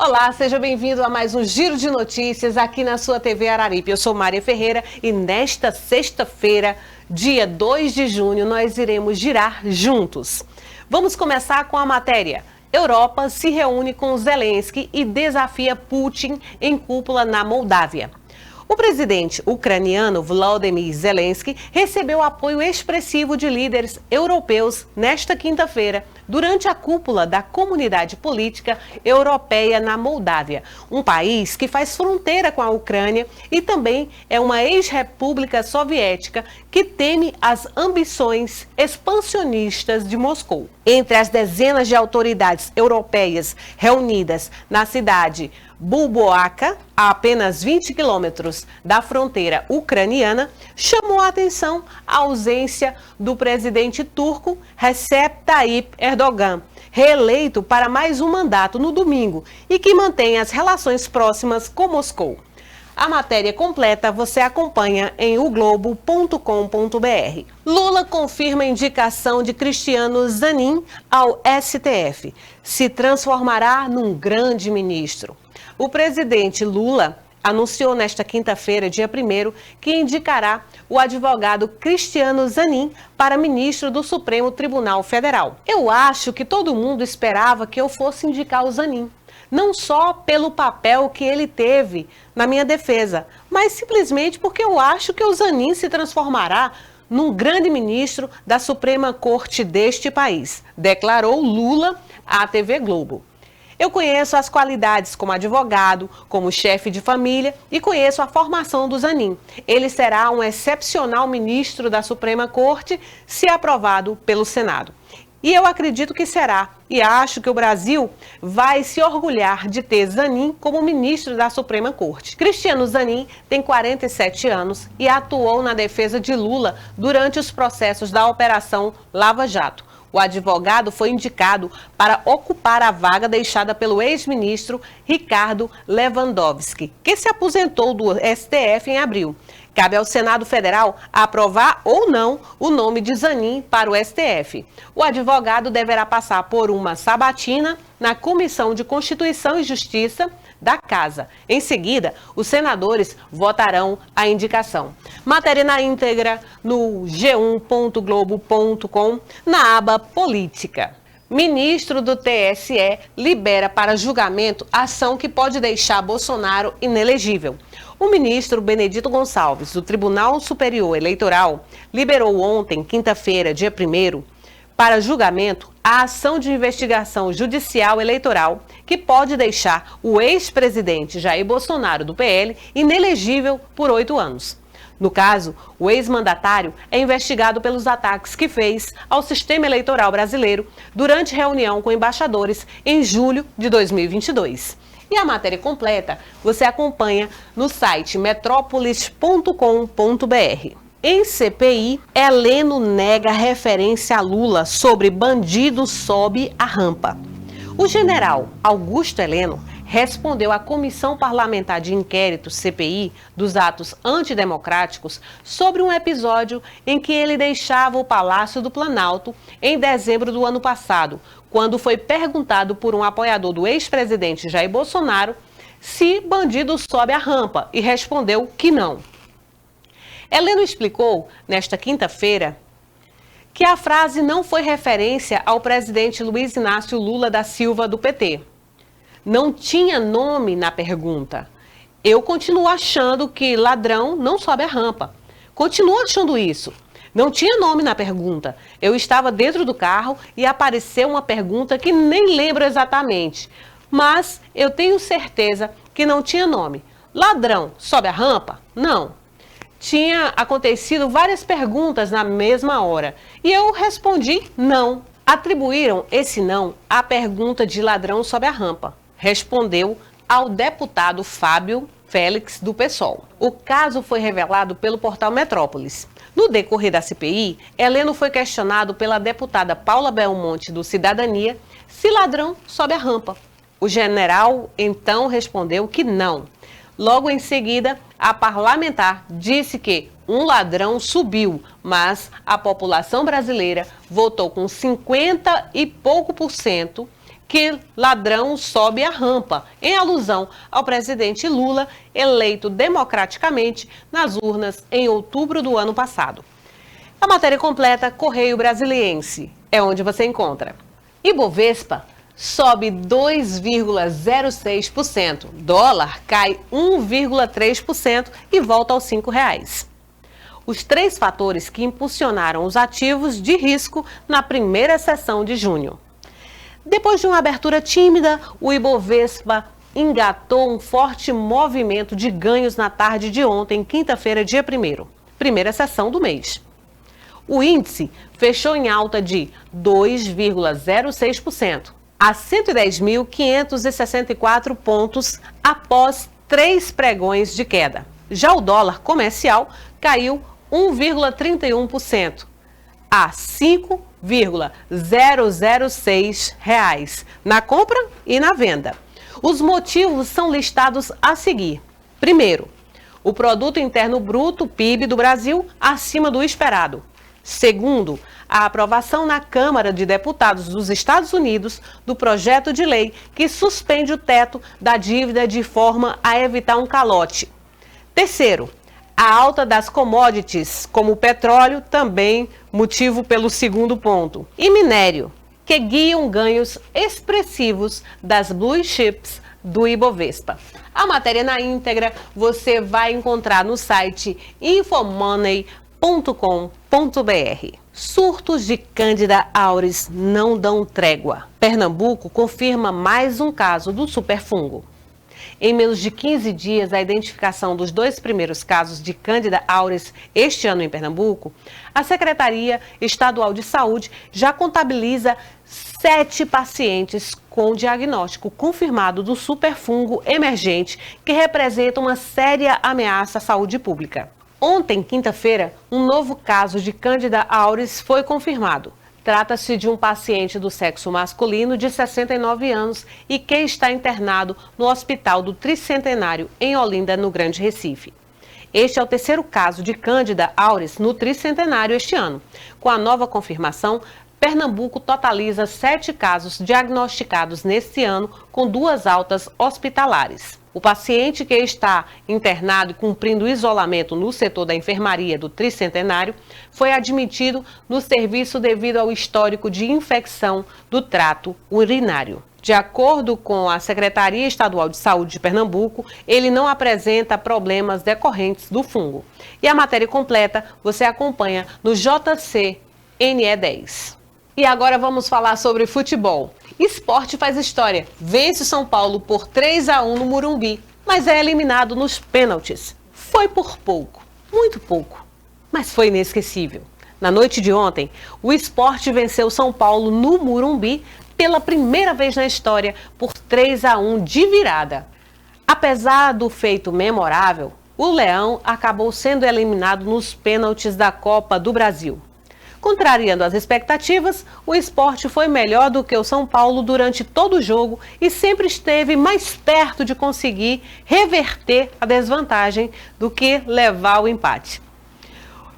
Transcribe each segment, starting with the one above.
Olá, seja bem-vindo a mais um Giro de Notícias aqui na sua TV Araripe. Eu sou Mária Ferreira e nesta sexta-feira, dia 2 de junho, nós iremos girar juntos. Vamos começar com a matéria. Europa se reúne com Zelensky e desafia Putin em cúpula na Moldávia. O presidente ucraniano Volodymyr Zelensky recebeu apoio expressivo de líderes europeus nesta quinta-feira, durante a cúpula da Comunidade Política Europeia na Moldávia, um país que faz fronteira com a Ucrânia e também é uma ex-república soviética que teme as ambições expansionistas de Moscou. Entre as dezenas de autoridades europeias reunidas na cidade Bulboaca, a apenas 20 quilômetros da fronteira ucraniana, chamou a atenção a ausência do presidente turco Recep Tayyip Erdogan, reeleito para mais um mandato no domingo e que mantém as relações próximas com Moscou. A matéria completa você acompanha em oglobo.com.br. Lula confirma a indicação de Cristiano Zanin ao STF. Se transformará num grande ministro. O presidente Lula anunciou nesta quinta-feira, dia 1º, que indicará o advogado Cristiano Zanin para ministro do Supremo Tribunal Federal. Eu acho que todo mundo esperava que eu fosse indicar o Zanin. Não só pelo papel que ele teve na minha defesa, mas simplesmente porque eu acho que o Zanin se transformará num grande ministro da Suprema Corte deste país, declarou Lula à TV Globo. Eu conheço as qualidades como advogado, como chefe de família e conheço a formação do Zanin. Ele será um excepcional ministro da Suprema Corte se aprovado pelo Senado. E eu acredito que será, e acho que o Brasil vai se orgulhar de ter Zanin como ministro da Suprema Corte. Cristiano Zanin tem 47 anos e atuou na defesa de Lula durante os processos da Operação Lava Jato. O advogado foi indicado para ocupar a vaga deixada pelo ex-ministro Ricardo Lewandowski, que se aposentou do STF em abril. Cabe ao Senado Federal aprovar ou não o nome de Zanin para o STF. O advogado deverá passar por uma sabatina na Comissão de Constituição e Justiça da Casa. Em seguida, os senadores votarão a indicação. Matéria na íntegra no g1.globo.com, na aba Política. Ministro do TSE libera para julgamento ação que pode deixar Bolsonaro inelegível. O ministro Benedito Gonçalves, do Tribunal Superior Eleitoral, liberou ontem, quinta-feira, dia 1º, para julgamento a ação de investigação judicial eleitoral que pode deixar o ex-presidente Jair Bolsonaro, do PL, inelegível por 8 anos. No caso, o ex-mandatário é investigado pelos ataques que fez ao sistema eleitoral brasileiro durante reunião com embaixadores em julho de 2022. E a matéria completa você acompanha no site metropolis.com.br. Em CPI, Heleno nega referência a Lula sobre bandido sobe a rampa. O general Augusto Heleno respondeu à Comissão Parlamentar de Inquérito, CPI, dos atos antidemocráticos sobre um episódio em que ele deixava o Palácio do Planalto em dezembro do ano passado, quando foi perguntado por um apoiador do ex-presidente Jair Bolsonaro se bandido sobe a rampa e respondeu que não. Heleno explicou, nesta quinta-feira, que a frase não foi referência ao presidente Luiz Inácio Lula da Silva, do PT. Não tinha nome na pergunta. Eu continuo achando que ladrão não sobe a rampa. Continuo achando isso. Não tinha nome na pergunta. Eu estava dentro do carro e apareceu uma pergunta que nem lembro exatamente. Mas eu tenho certeza que não tinha nome. Ladrão sobe a rampa? Não. Tinha acontecido várias perguntas na mesma hora e eu respondi não. Atribuíram esse não à pergunta de ladrão sobe a rampa, respondeu ao deputado Fábio Félix, do PSOL. O caso foi revelado pelo portal Metrópolis. No decorrer da CPI, Heleno foi questionado pela deputada Paula Belmonte, do Cidadania, se ladrão sobe a rampa. O general então respondeu que não. Logo em seguida, a parlamentar disse que um ladrão subiu, mas a população brasileira votou com 50 e pouco por cento Que ladrão sobe a rampa, em alusão ao presidente Lula, eleito democraticamente nas urnas em outubro do ano passado. A matéria completa, Correio Brasiliense, é onde você encontra. Ibovespa sobe 2,06%, dólar cai 1,3% e volta aos R$ 5. Os 3 fatores que impulsionaram os ativos de risco na primeira sessão de junho. Depois de uma abertura tímida, o Ibovespa engatou um forte movimento de ganhos na tarde de ontem, quinta-feira, dia 1º, primeira sessão do mês. O índice fechou em alta de 2,06%, a 110.564 pontos após 3 pregões de queda. Já o dólar comercial caiu 1,31%, a R$ 5,006 na compra e na venda. Os motivos são listados a seguir. Primeiro, o Produto Interno Bruto, PIB do Brasil, acima do esperado. Segundo, a aprovação na Câmara de Deputados dos Estados Unidos do projeto de lei que suspende o teto da dívida de forma a evitar um calote. Terceiro, a alta das commodities, como o petróleo, também motivo pelo segundo ponto. E minério, que guiam ganhos expressivos das blue chips do Ibovespa. A matéria na íntegra você vai encontrar no site infomoney.com.br. Surtos de Candida auris não dão trégua. Pernambuco confirma mais um caso do superfungo. Em menos de 15 dias, a identificação dos 2 primeiros casos de Candida auris este ano em Pernambuco, a Secretaria Estadual de Saúde já contabiliza 7 pacientes com diagnóstico confirmado do superfungo emergente, que representa uma séria ameaça à saúde pública. Ontem, quinta-feira, um novo caso de Candida auris foi confirmado. Trata-se de um paciente do sexo masculino de 69 anos e que está internado no Hospital do Tricentenário, em Olinda, no Grande Recife. Este é o 3º caso de Candida auris no Tricentenário este ano. Com a nova confirmação, Pernambuco totaliza 7 casos diagnosticados neste ano, com 2 altas hospitalares. O paciente que está internado e cumprindo isolamento no setor da enfermaria do Tricentenário foi admitido no serviço devido ao histórico de infecção do trato urinário. De acordo com a Secretaria Estadual de Saúde de Pernambuco, ele não apresenta problemas decorrentes do fungo. E a matéria completa você acompanha no JC NE10. E agora vamos falar sobre futebol. Esporte faz história. Vence o São Paulo por 3-1 no Morumbi, mas é eliminado nos pênaltis. Foi por pouco, muito pouco, mas foi inesquecível. Na noite de ontem, o Sport venceu o São Paulo no Morumbi pela primeira vez na história por 3-1 de virada. Apesar do feito memorável, o Leão acabou sendo eliminado nos pênaltis da Copa do Brasil. Contrariando as expectativas, o Sport foi melhor do que o São Paulo durante todo o jogo e sempre esteve mais perto de conseguir reverter a desvantagem do que levar o empate.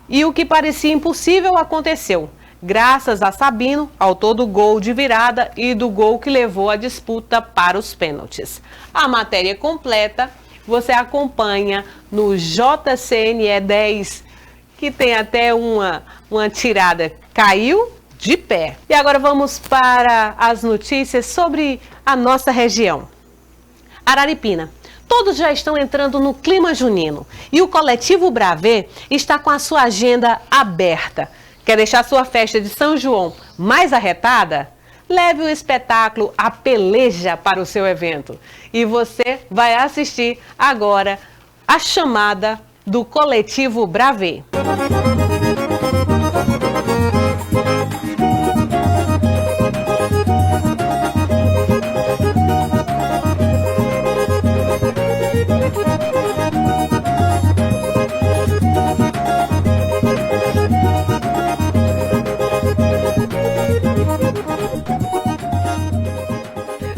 E o que parecia impossível aconteceu, graças a Sabino, autor do gol de virada e do gol que levou a disputa para os pênaltis. A matéria completa você acompanha no JCNE 10, que tem até uma tirada, caiu de pé. E agora vamos para as notícias sobre a nossa região. Araripina. Todos já estão entrando no clima junino e o Coletivo Bravê está com a sua agenda aberta. Quer deixar sua festa de São João mais arretada? Leve o espetáculo A Peleja para o seu evento. E você vai assistir agora a chamada do Coletivo Bravê.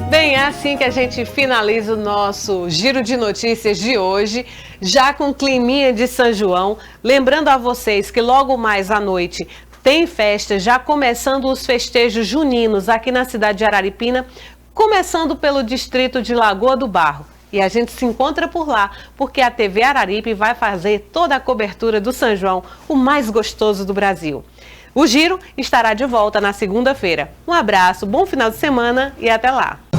Bem, é assim que a gente finaliza o nosso giro de notícias de hoje, já com climinha de São João. Lembrando a vocês que logo mais à noite tem festa, já começando os festejos juninos aqui na cidade de Araripina, começando pelo distrito de Lagoa do Barro. E a gente se encontra por lá, porque a TV Araripe vai fazer toda a cobertura do São João, o mais gostoso do Brasil. O Giro estará de volta na segunda-feira. Um abraço, bom final de semana e até lá!